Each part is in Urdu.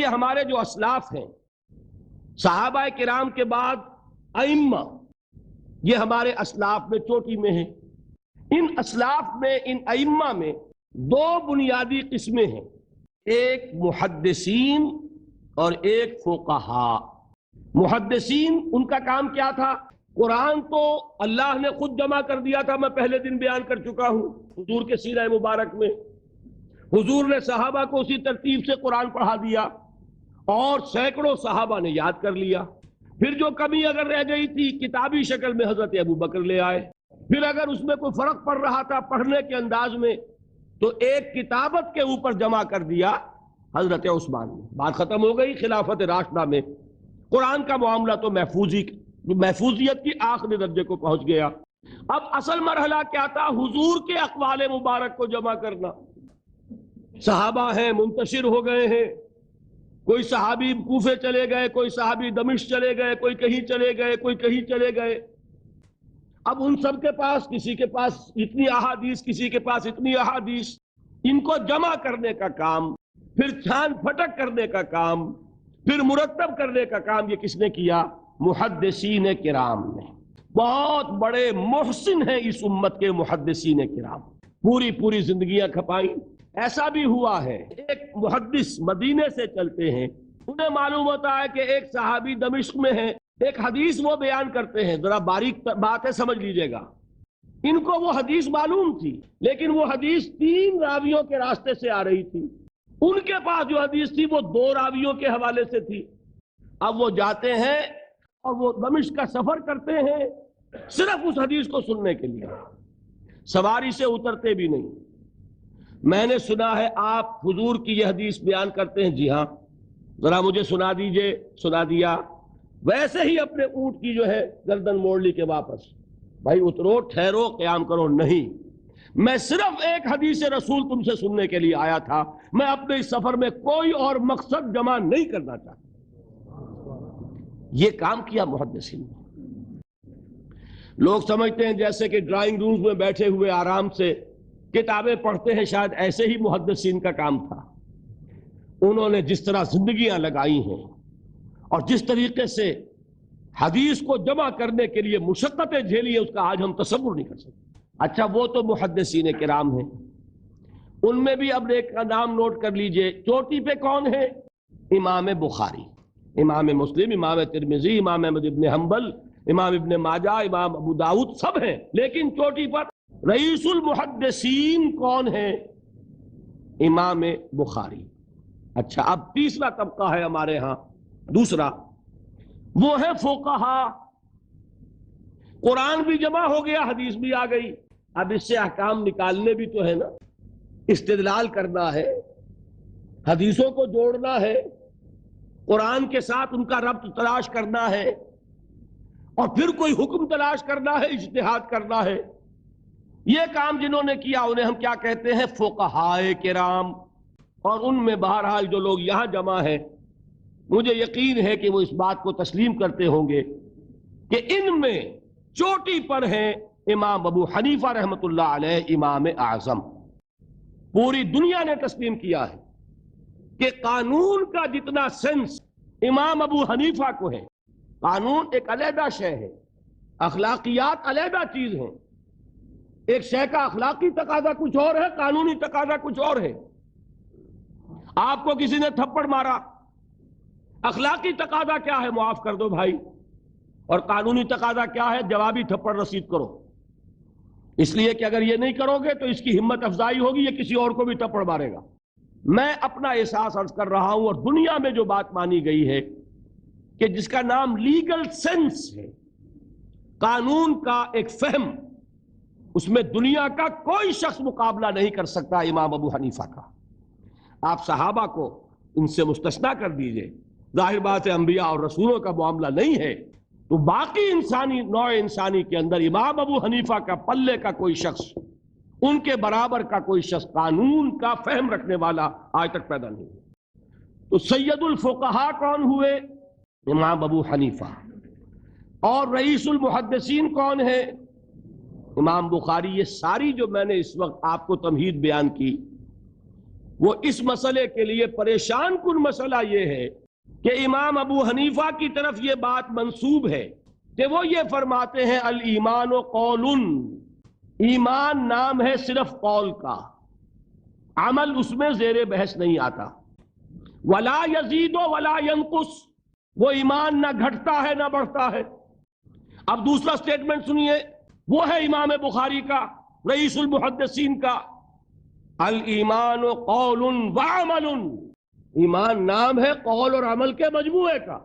یہ ہمارے جو اسلاف ہیں صحابہ کرام کے بعد ائمہ، یہ ہمارے اسلاف میں چوٹی میں ہیں۔ ان اسلاف میں، ان ائمہ میں دو بنیادی قسمیں ہیں، ایک محدثین اور ایک فقہاء۔ محدثین ان کا کام کیا تھا؟ قرآن تو اللہ نے خود جمع کر دیا تھا، میں پہلے دن بیان کر چکا ہوں حضور کے سیرہ مبارک میں۔ حضور نے صحابہ کو اسی ترتیب سے قرآن پڑھا دیا اور سینکڑوں صحابہ نے یاد کر لیا۔ پھر جو کمی اگر رہ گئی تھی کتابی شکل میں حضرت ابو بکر لے آئے۔ پھر اگر اس میں کوئی فرق پڑ رہا تھا پڑھنے کے انداز میں تو ایک کتابت کے اوپر جمع کر دیا حضرت عثمان نے۔ بات ختم ہو گئی۔ خلافت راشدہ میں قرآن کا معاملہ تو محفوظیت کی آخری درجے کو پہنچ گیا۔ اب اصل مرحلہ کیا تھا؟ حضور کے اقوال مبارک کو جمع کرنا۔ صحابہ ہیں، منتشر ہو گئے ہیں، کوئی صحابی کوفے چلے گئے، کوئی صحابی دمشق چلے گئے، کوئی کہیں چلے گئے، کوئی کہیں چلے گئے۔ اب ان سب کے پاس، کسی کے پاس اتنی احادیث، کسی کے پاس اتنی احادیث، ان کو جمع کرنے کا کام، پھر چھان پھٹک کرنے کا کام، پھر مرتب کرنے کا کام یہ کس نے کیا؟ محدثین کرام نے۔ بہت بڑے محسن ہیں اس امت کے محدثین کرام، پوری زندگیاں کھپائیں۔ ایسا بھی ہوا ہے ایک محدث مدینے سے چلتے ہیں، انہیں معلوم ہوتا ہے کہ ایک صحابی دمشق میں ہے، ایک حدیث وہ بیان کرتے ہیں، ذرا باریک بات ہے سمجھ لیجئے گا۔ ان کو وہ حدیث معلوم تھی لیکن وہ حدیث 3 راویوں کے راستے سے آ رہی تھی، ان کے پاس جو حدیث تھی وہ 2 راویوں کے حوالے سے تھی۔ اب وہ جاتے ہیں اور وہ دمشق کا سفر کرتے ہیں صرف اس حدیث کو سننے کے لیے، سواری سے اترتے بھی نہیں۔ میں نے سنا ہے آپ حضور کی یہ حدیث بیان کرتے ہیں، جی ہاں، ذرا مجھے سنا دیجئے۔ سنا دیا، ویسے ہی اپنے اونٹ کی جو ہے گردن موڑ لی کہ واپس، بھائی اترو، ٹھہرو، قیام کرو۔ نہیں، میں صرف ایک حدیث رسول تم سے سننے کے لیے آیا تھا، میں اپنے اس سفر میں کوئی اور مقصد جمع نہیں کرنا چاہتا۔ یہ کام کیا محدثین نے۔ لوگ سمجھتے ہیں جیسے کہ ڈرائنگ رومز میں بیٹھے ہوئے آرام سے کتابیں پڑھتے ہیں، شاید ایسے ہی محدثین کا کام تھا۔ انہوں نے جس طرح زندگیاں لگائی ہیں اور جس طریقے سے حدیث کو جمع کرنے کے لیے مشقتیں جھیلی ہیں، اس کا آج ہم تصور نہیں کر سکتے۔ اچھا، وہ تو محدثین کرام ہیں، ان میں بھی اب ایک کا نام نوٹ کر لیجئے، چوٹی پہ کون ہے؟ امام بخاری، امام مسلم، امام ترمذی، امام احمد ابن حنبل، امام ابن ماجہ، امام ابو داؤد، سب ہیں، لیکن چوٹی پر رئیس المحدثین کون ہے؟ امام بخاری۔ اچھا، اب تیسرا طبقہ ہے ہمارے ہاں، دوسرا، وہ ہے فقہاء۔ قرآن بھی جمع ہو گیا، حدیث بھی آ گئی، اب اس سے احکام نکالنے بھی تو ہے نا، استدلال کرنا ہے، حدیثوں کو جوڑنا ہے، قرآن کے ساتھ ان کا ربط تلاش کرنا ہے، اور پھر کوئی حکم تلاش کرنا ہے، اجتہاد کرنا ہے۔ یہ کام جنہوں نے کیا انہیں ہم کیا کہتے ہیں؟ فقہاء کرام۔ اور ان میں بہرحال جو لوگ یہاں جمع ہیں، مجھے یقین ہے کہ وہ اس بات کو تسلیم کرتے ہوں گے کہ ان میں چوٹی پر ہیں امام ابو حنیفہ رحمۃ اللہ علیہ، امام اعظم۔ پوری دنیا نے تسلیم کیا ہے کہ قانون کا جتنا سینس امام ابو حنیفہ کو ہے، قانون ایک علیحدہ شے ہے، اخلاقیات علیحدہ چیز ہیں۔ ایک شے کا اخلاقی تقاضا کچھ اور ہے، قانونی تقاضا کچھ اور ہے۔ آپ کو کسی نے تھپڑ مارا، اخلاقی تقاضا کیا ہے؟ معاف کر دو بھائی، اور قانونی تقاضا کیا ہے؟ جوابی تھپڑ رسید کرو، اس لیے کہ اگر یہ نہیں کرو گے تو اس کی ہمت افزائی ہوگی، یہ کسی اور کو بھی تھپڑ مارے گا۔ میں اپنا احساس عرض کر رہا ہوں، اور دنیا میں جو بات مانی گئی ہے کہ جس کا نام لیگل سینس ہے، قانون کا ایک فہم، اس میں دنیا کا کوئی شخص مقابلہ نہیں کر سکتا امام ابو حنیفہ کا۔ آپ صحابہ کو ان سے مستثنیٰ کر دیجئے، ظاہر بات ہے انبیاء اور رسولوں کا معاملہ نہیں ہے، تو باقی انسانی نوع انسانی کے اندر امام ابو حنیفہ کا پلے کا کوئی شخص، ان کے برابر کا کوئی شخص قانون کا فہم رکھنے والا آج تک پیدا نہیں ہوا۔ تو سید الفقہاء کون ہوئے؟ امام ابو حنیفہ۔ اور رئیس المحدثین کون ہے؟ امام بخاری۔ یہ ساری جو میں نے اس وقت آپ کو تمہید بیان کی، وہ اس مسئلے کے لیے پریشان کن مسئلہ یہ ہے کہ امام ابو حنیفہ کی طرف یہ بات منسوب ہے کہ وہ یہ فرماتے ہیں الایمان قول، ایمان نام ہے صرف قول کا، عمل اس میں زیر بحث نہیں آتا، ولا یزید ولا ینقص، وہ ایمان نہ گھٹتا ہے نہ بڑھتا ہے۔ اب دوسرا سٹیٹمنٹ سنیے، وہ ہے امام بخاری کا، رئیس المحدثین کا، الایمان قول وعمل، ایمان نام ہے قول اور عمل کے مجموعے کا،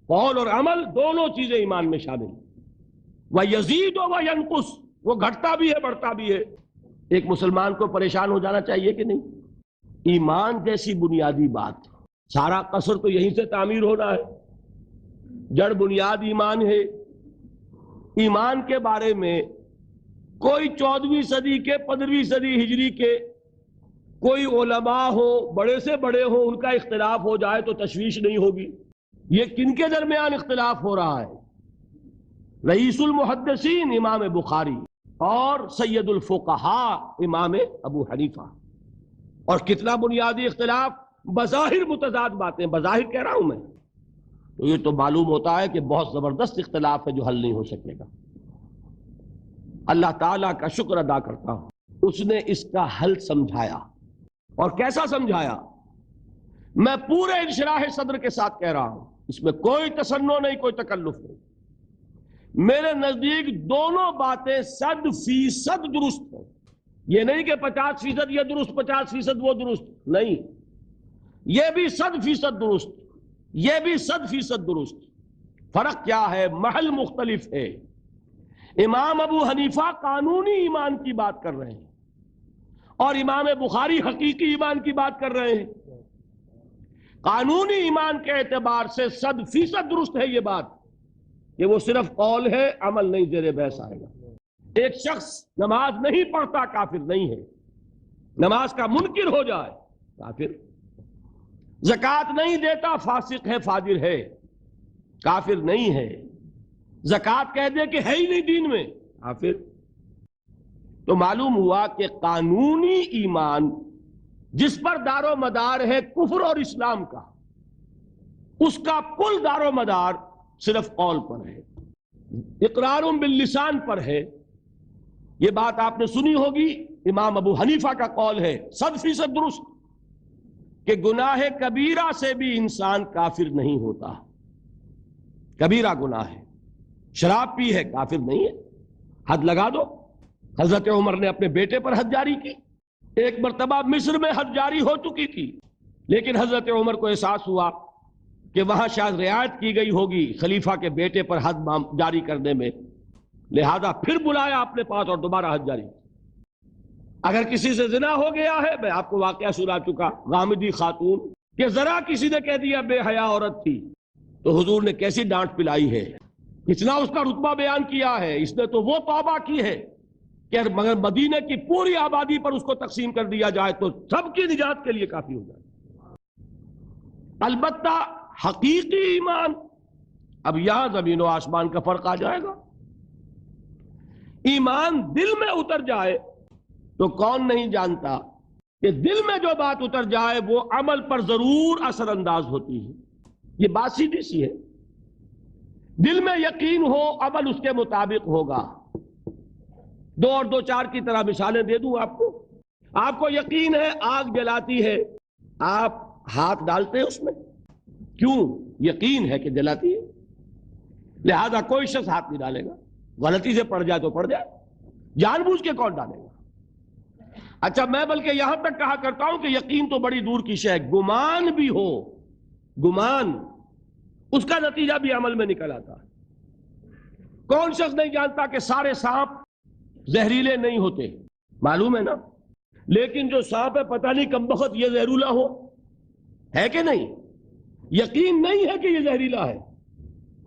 قول اور عمل دونوں چیزیں ایمان میں شامل ہیں، وَيَزِيدُ وَيَنْقُصُ، وہ گھٹتا بھی ہے بڑھتا بھی ہے۔ ایک مسلمان کو پریشان ہو جانا چاہیے کہ نہیں؟ ایمان جیسی بنیادی بات، سارا قصر تو یہیں سے تعمیر ہونا ہے، جڑ بنیاد ایمان ہے۔ ایمان کے بارے میں کوئی 14ویں صدی کے 15ویں صدی ہجری کے کوئی علماء ہو، بڑے سے بڑے ہوں، ان کا اختلاف ہو جائے تو تشویش نہیں ہوگی۔ یہ کن کے درمیان اختلاف ہو رہا ہے؟ رئیس المحدثین امام بخاری اور سید الفقہاء امام ابو حنیفہ، اور کتنا بنیادی اختلاف، بظاہر متضاد باتیں، بظاہر کہہ رہا ہوں میں، تو یہ تو معلوم ہوتا ہے کہ بہت زبردست اختلاف ہے جو حل نہیں ہو سکے گا۔ اللہ تعالیٰ کا شکر ادا کرتا ہوں، اس نے اس کا حل سمجھایا، اور کیسا سمجھایا؟ میں پورے انشراح صدر کے ساتھ کہہ رہا ہوں، اس میں کوئی تصنع نہیں، کوئی تکلف نہیں۔ میرے نزدیک دونوں باتیں 100% درست ہیں، یہ نہیں کہ 50% یہ درست 50% وہ درست، نہیں، یہ بھی 100% درست، یہ بھی 100% درست۔ فرق کیا ہے؟ محل مختلف ہے۔ امام ابو حنیفہ قانونی ایمان کی بات کر رہے ہیں، اور امام بخاری حقیقی ایمان کی بات کر رہے ہیں۔ قانونی ایمان کے اعتبار سے 100% درست ہے یہ بات کہ وہ صرف قول ہے، عمل نہیں زیر بحث آئے گا۔ ایک شخص نماز نہیں پڑھتا کافر نہیں ہے، نماز کا منکر ہو جائے کافر، زکوٰۃ نہیں دیتا فاسق ہے فاجر ہے، کافر نہیں ہے، زکوٰۃ کہہ دے کہ ہے ہی نہیں دین میں، کافر۔ تو معلوم ہوا کہ قانونی ایمان جس پر دار و مدار ہے کفر اور اسلام کا، اس کا کل دار و مدار صرف قول پر ہے، اقرار باللسان پر ہے۔ یہ بات آپ نے سنی ہوگی، امام ابو حنیفہ کا قول ہے 100% درست کہ گناہ کبیرہ سے بھی انسان کافر نہیں ہوتا۔ کبیرہ گناہ ہے، شراب پی ہے، کافر نہیں ہے، حد لگا دو۔ حضرت عمر نے اپنے بیٹے پر حد جاری کی، ایک مرتبہ مصر میں حد جاری ہو چکی تھی، لیکن حضرت عمر کو احساس ہوا کہ وہاں شاید رعایت کی گئی ہوگی خلیفہ کے بیٹے پر حد جاری کرنے میں، لہذا پھر بلایا اپنے پاس اور دوبارہ حد جاری۔ اگر کسی سے زنا ہو گیا ہے، میں آپ کو واقعہ سنا چکا، غامدی خاتون کہ ذرا کسی نے کہہ دیا بے حیا عورت تھی، تو حضور نے کیسی ڈانٹ پلائی ہے، کتنا اس کا رتبہ بیان کیا ہے۔ اس نے تو وہ توبہ کی ہے کہ مگر مدینہ کی پوری آبادی پر اس کو تقسیم کر دیا جائے تو سب کی نجات کے لیے کافی ہو جائے۔ البتہ حقیقی ایمان، اب یہاں زمین و آسمان کا فرق آ جائے گا۔ ایمان دل میں اتر جائے تو کون نہیں جانتا کہ دل میں جو بات اتر جائے وہ عمل پر ضرور اثر انداز ہوتی ہے۔ یہ بات سیدھی سی ہے، دل میں یقین ہو، عمل اس کے مطابق ہوگا۔ 2 اور 2 4 کی طرح مثالیں دے دوں آپ کو۔ آپ کو یقین ہے آگ جلاتی ہے، آپ ہاتھ ڈالتے ہیں اس میں، کیوں؟ یقین ہے کہ جلاتی ہے، لہذا کوئی شخص ہاتھ نہیں ڈالے گا، غلطی سے پڑ جائے تو پڑ جائے، جان بوجھ کے کون ڈالے گا؟ اچھا، میں بلکہ یہاں تک کہا کرتا ہوں کہ یقین تو بڑی دور کی شے ہے، گمان بھی ہو، گمان، اس کا نتیجہ بھی عمل میں نکل آتا ہے۔ کون شخص نہیں جانتا کہ سارے سانپ زہریلے نہیں ہوتے؟ معلوم ہے نا، لیکن جو سانپ ہے پتہ نہیں کم بخت یہ زہریلا ہے کہ نہیں؟ یقین نہیں ہے کہ یہ زہریلا ہے،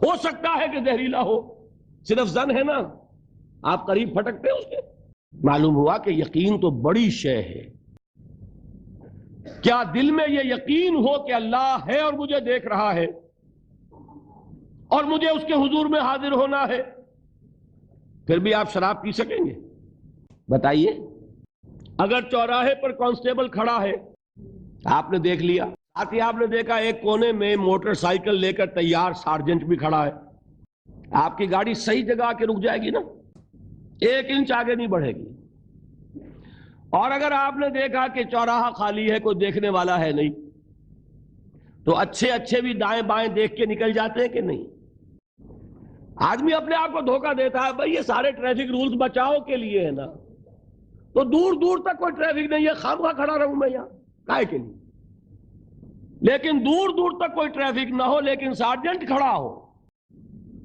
ہو سکتا ہے کہ زہریلا ہو، صرف ظن ہے نا، آپ قریب پھٹکتے ہیں اس کے۔ معلوم ہوا کہ یقین تو بڑی شے ہے۔ کیا دل میں یہ یقین ہو کہ اللہ ہے اور مجھے دیکھ رہا ہے اور مجھے اس کے حضور میں حاضر ہونا ہے، پھر بھی آپ شراب پی سکیں گے؟ بتائیے۔ اگر چوراہے پر کانسٹیبل کھڑا ہے آپ نے دیکھ لیا. ساتھ ہی آپ نے دیکھا ایک کونے میں موٹر سائیکل لے کر تیار سارجنٹ بھی کھڑا ہے. آپ کی گاڑی صحیح جگہ کے رک جائے گی نا, 1 انچ آگے نہیں بڑھے گی. اور اگر آپ نے دیکھا کہ چوراہا خالی ہے, کوئی دیکھنے والا ہے نہیں, تو اچھے بھی دائیں بائیں دیکھ کے نکل جاتے ہیں کہ نہیں؟ آدمی اپنے آپ کو دھوکہ دیتا ہے, بھائی یہ سارے ٹریفک رولز بچاؤ کے لیے ہے نا, تو دور دور تک کوئی ٹریفک نہیں ہے, خامخواہ کھڑا رہوں میں یہاں کائے کے لیے. لیکن دور دور تک کوئی ٹریفک نہ ہو لیکن سارجنٹ کھڑا ہو,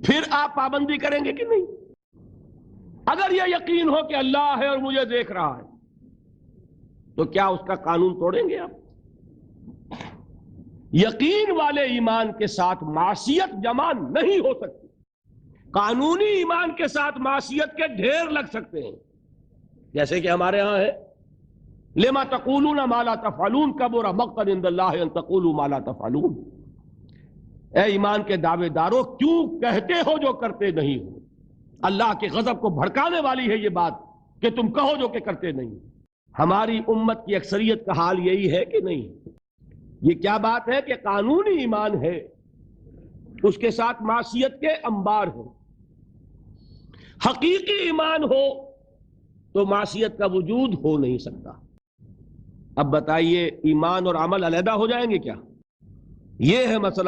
پھر آپ پابندی کریں گے کہ نہیں؟ اگر یہ یقین ہو کہ اللہ ہے اور مجھے دیکھ رہا ہے, تو کیا اس کا قانون توڑیں گے آپ؟ یقین والے ایمان کے ساتھ معصیت جمع نہیں ہو سکتی. قانونی ایمان کے ساتھ معصیت کے ڈھیر لگ سکتے ہیں, جیسے کہ ہمارے ہاں ہے لما تقولون ما لا تفعلون کبر مقتا عند اللہ ان تقولوا ما لا تفعلون. اے ایمان کے دعوے دارو, کیوں کہتے ہو جو کرتے نہیں ہو؟ اللہ کے غضب کو بھڑکانے والی ہے یہ بات کہ تم کہو جو کہ کرتے نہیں. ہماری امت کی اکثریت کا حال یہی ہے کہ نہیں؟ یہ کیا بات ہے کہ قانونی ایمان ہے, اس کے ساتھ معصیت کے انبار ہیں. حقیقی ایمان ہو تو معصیت کا وجود ہو نہیں سکتا. اب بتائیے ایمان اور عمل علیحدہ ہو جائیں گے کیا؟ یہ ہے مسئلہ.